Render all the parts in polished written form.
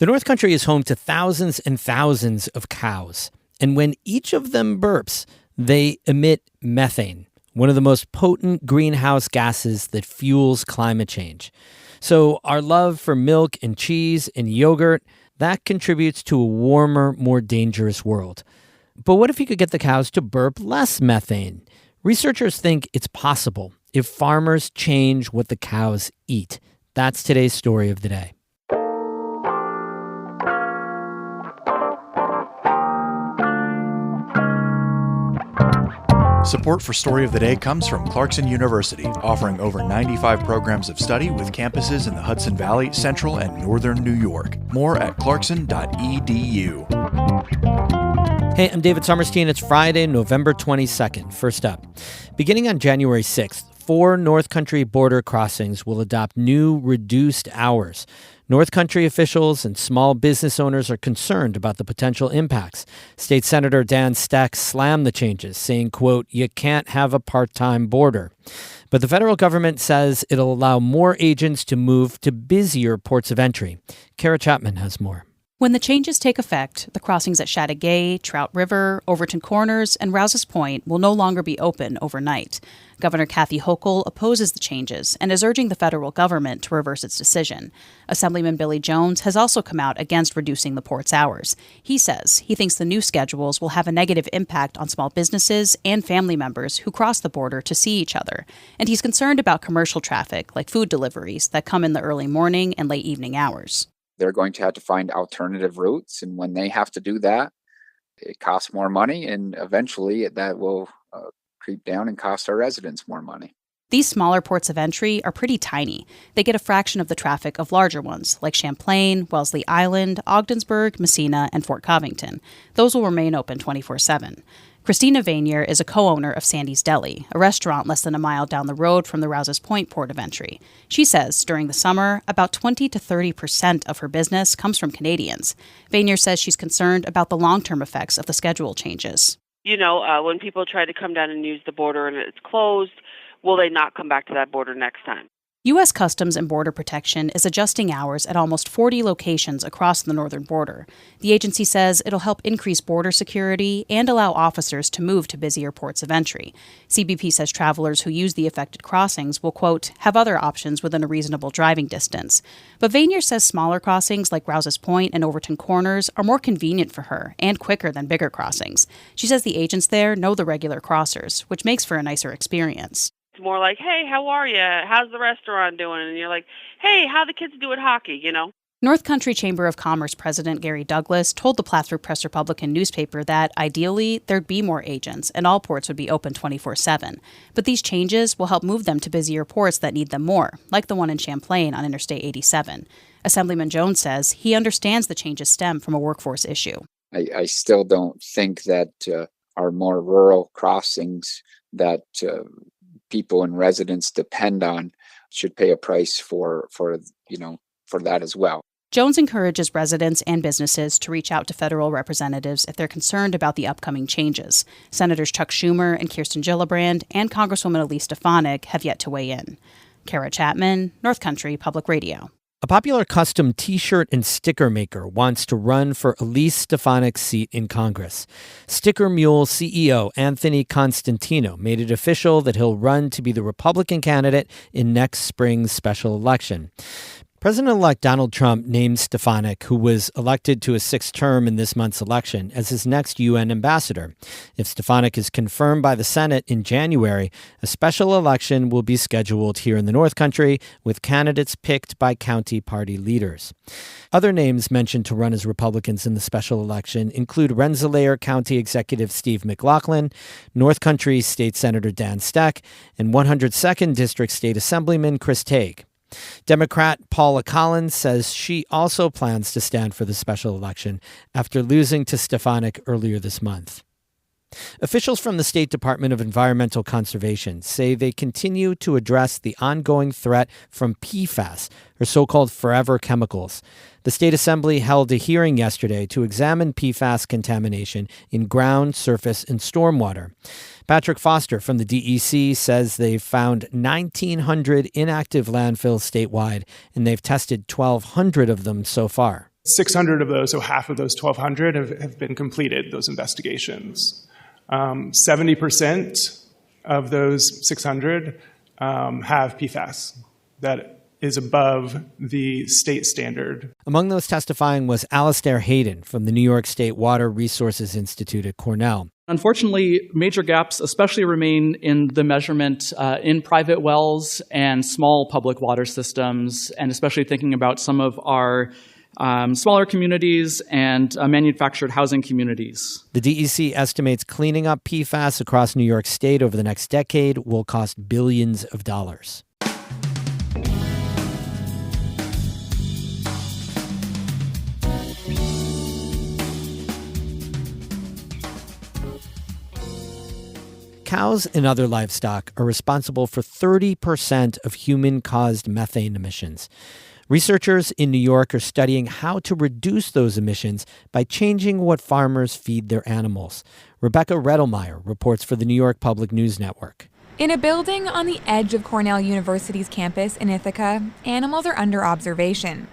The North Country is home to thousands and thousands of cows. And when each of them burps, they emit methane, one of the most potent greenhouse gases that fuels climate change. So our love for milk and cheese and yogurt, that contributes to a warmer, more dangerous world. But what if you could get the cows to burp less methane? Researchers think it's possible if farmers change what the cows eat. That's today's story of the day. Support for Story of the Day comes from Clarkson University, offering over 95 programs of study with campuses in the Hudson Valley, Central, and Northern New York. More at clarkson.edu. Hey, I'm David Sommerstein. It's Friday, November 22nd. First up, beginning on January 6th, 4 North Country border crossings will adopt new reduced hours. North Country officials and small business owners are concerned about the potential impacts. State Senator Dan Steck slammed the changes, saying, quote, "You can't have a part-time border." But the federal government says it'll allow more agents to move to busier ports of entry. Kara Chapman has more. When the changes take effect, the crossings at Chateauguay, Trout River, Overton Corners, and Rouse's Point will no longer be open overnight. Governor Kathy Hochul opposes the changes and is urging the federal government to reverse its decision. Assemblyman Billy Jones has also come out against reducing the port's hours. He says he thinks the new schedules will have a negative impact on small businesses and family members who cross the border to see each other. And he's concerned about commercial traffic, like food deliveries, that come in the early morning and late evening hours. They're going to have to find alternative routes. And when they have to do that, it costs more money. And eventually that will creep down and cost our residents more money. These smaller ports of entry are pretty tiny. They get a fraction of the traffic of larger ones, like Champlain, Wellesley Island, Ogdensburg, Messina, and Fort Covington. Those will remain open 24/7. Christina Vanier is a co-owner of Sandy's Deli, a restaurant less than a mile down the road from the Rouse's Point port of entry. She says during the summer, about 20 to 30% of her business comes from Canadians. Vanier says she's concerned about the long-term effects of the schedule changes. When people try to come down and use the border and it's closed, will they not come back to that border next time? U.S. Customs and Border Protection is adjusting hours at almost 40 locations across the northern border. The agency says it'll help increase border security and allow officers to move to busier ports of entry. CBP says travelers who use the affected crossings will, quote, have other options within a reasonable driving distance. But Vanier says smaller crossings like Rouse's Point and Overton Corners are more convenient for her and quicker than bigger crossings. She says the agents there know the regular crossers, which makes for a nicer experience. It's more like, hey, how are you? How's the restaurant doing? And you're like, hey, how the kids do at hockey, North Country Chamber of Commerce President Gary Douglas told the Plattsburgh Press-Republican newspaper that, ideally, there'd be more agents and all ports would be open 24/7. But these changes will help move them to busier ports that need them more, like the one in Champlain on Interstate 87. Assemblyman Jones says he understands the changes stem from a workforce issue. I still don't think that our more rural crossings that people and residents depend on should pay a price for that as well. Jones encourages residents and businesses to reach out to federal representatives if they're concerned about the upcoming changes. Senators Chuck Schumer and Kirsten Gillibrand and Congresswoman Elise Stefanik have yet to weigh in. Kara Chapman, North Country Public Radio. A popular custom T-shirt and sticker maker wants to run for Elise Stefanik's seat in Congress. Sticker Mule CEO Anthony Constantino made it official that he'll run to be the Republican candidate in next spring's special election. President-elect Donald Trump named Stefanik, who was elected to a 6th term in this month's election, as his next UN ambassador. If Stefanik is confirmed by the Senate in January, a special election will be scheduled here in the North Country with candidates picked by county party leaders. Other names mentioned to run as Republicans in the special election include Rensselaer County Executive Steve McLaughlin, North Country State Senator Dan Steck, and 102nd District State Assemblyman Chris Tague. Democrat Paula Collins says she also plans to stand for the special election after losing to Stefanik earlier this month. Officials from the State Department of Environmental Conservation say they continue to address the ongoing threat from PFAS, or so-called forever chemicals. The State Assembly held a hearing yesterday to examine PFAS contamination in ground, surface, and stormwater. Patrick Foster from the DEC says they've found 1,900 inactive landfills statewide, and they've tested 1,200 of them so far. 600 of those, so half of those 1,200, have been completed, those investigations. 70% of those 600 have PFAS. That is above the state standard. Among those testifying was Alastair Hayden from the New York State Water Resources Institute at Cornell. Unfortunately, major gaps especially remain in the measurement in private wells and small public water systems, and especially thinking about some of our smaller communities and manufactured housing communities. The DEC estimates cleaning up PFAS across New York State over the next decade will cost billions of dollars. Cows and other livestock are responsible for 30% of human-caused methane emissions. Researchers in New York are studying how to reduce those emissions by changing what farmers feed their animals. Rebecca Rettelmeyer reports for the New York Public News Network. In a building on the edge of Cornell University's campus in Ithaca, animals are under observation.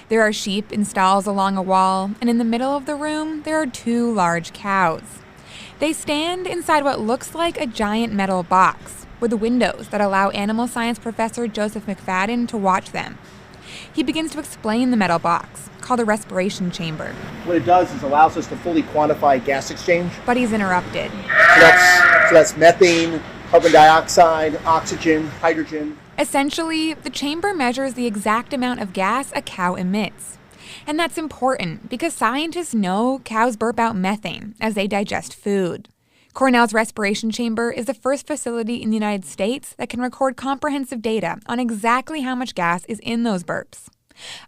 There are sheep in stalls along a wall, and in the middle of the room, there are 2 large cows. They stand inside what looks like a giant metal box with windows that allow animal science professor Joseph McFadden to watch them. He begins to explain the metal box, called a respiration chamber. What it does is allows us to fully quantify gas exchange. But he's interrupted. So that's methane, carbon dioxide, oxygen, hydrogen. Essentially, the chamber measures the exact amount of gas a cow emits. And that's important because scientists know cows burp out methane as they digest food. Cornell's respiration chamber is the first facility in the United States that can record comprehensive data on exactly how much gas is in those burps.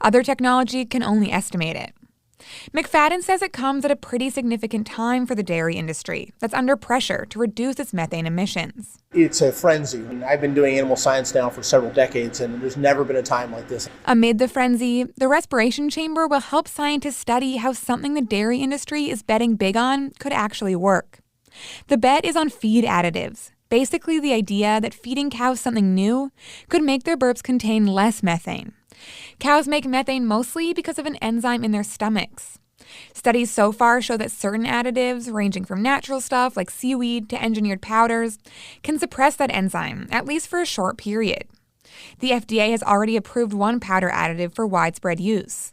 Other technology can only estimate it. McFadden says it comes at a pretty significant time for the dairy industry that's under pressure to reduce its methane emissions. It's a frenzy. I've been doing animal science now for several decades, and there's never been a time like this. Amid the frenzy, the respiration chamber will help scientists study how something the dairy industry is betting big on could actually work. The bet is on feed additives, basically the idea that feeding cows something new could make their burps contain less methane. Cows make methane mostly because of an enzyme in their stomachs. Studies so far show that certain additives, ranging from natural stuff like seaweed to engineered powders, can suppress that enzyme, at least for a short period. The FDA has already approved one powder additive for widespread use.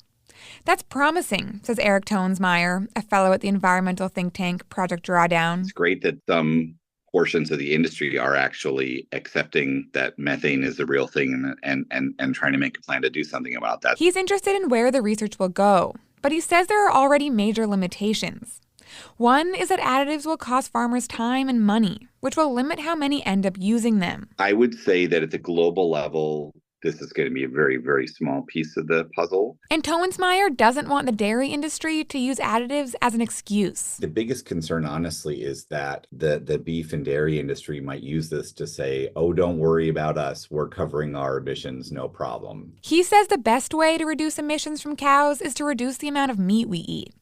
That's promising, says Eric Tonesmeyer, a fellow at the environmental think tank Project Drawdown. It's great that some portions of the industry are actually accepting that methane is the real thing and trying to make a plan to do something about that. He's interested in where the research will go, but he says there are already major limitations. One is that additives will cost farmers time and money, which will limit how many end up using them. I would say that at the global level, this is going to be a very, very small piece of the puzzle. And Toensmeyer doesn't want the dairy industry to use additives as an excuse. The biggest concern, honestly, is that the beef and dairy industry might use this to say, oh, don't worry about us. We're covering our emissions, no problem. He says the best way to reduce emissions from cows is to reduce the amount of meat we eat.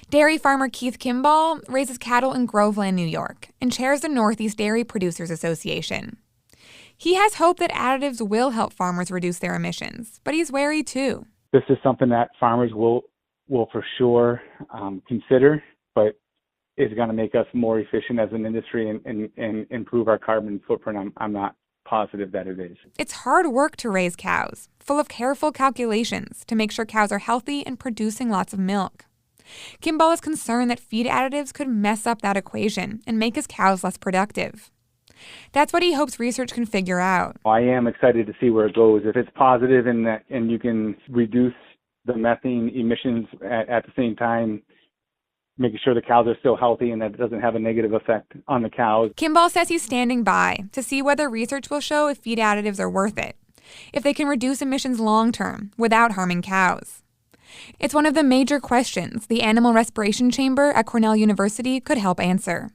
Dairy farmer Keith Kimball raises cattle in Groveland, New York, and chairs the Northeast Dairy Producers Association. He has hope that additives will help farmers reduce their emissions, but he's wary too. This is something that farmers will for sure consider, but is going to make us more efficient as an industry and improve our carbon footprint. I'm not positive that it is. It's hard work to raise cows, full of careful calculations to make sure cows are healthy and producing lots of milk. Kimball is concerned that feed additives could mess up that equation and make his cows less productive. That's what he hopes research can figure out. I am excited to see where it goes. If it's positive and you can reduce the methane emissions at the same time, making sure the cows are still healthy and that it doesn't have a negative effect on the cows. Kimball says he's standing by to see whether research will show if feed additives are worth it, if they can reduce emissions long-term without harming cows. It's one of the major questions the Animal Respiration Chamber at Cornell University could help answer.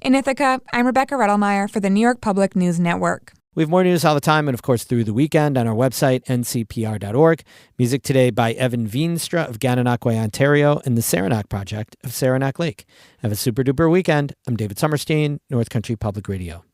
In Ithaca, I'm Rebecca Rettelmeyer for the New York Public News Network. We have more news all the time and, of course, through the weekend on our website, ncpr.org. Music today by Evan Veenstra of Gananoque, Ontario, and the Saranac Project of Saranac Lake. Have a super-duper weekend. I'm David Summerstein, North Country Public Radio.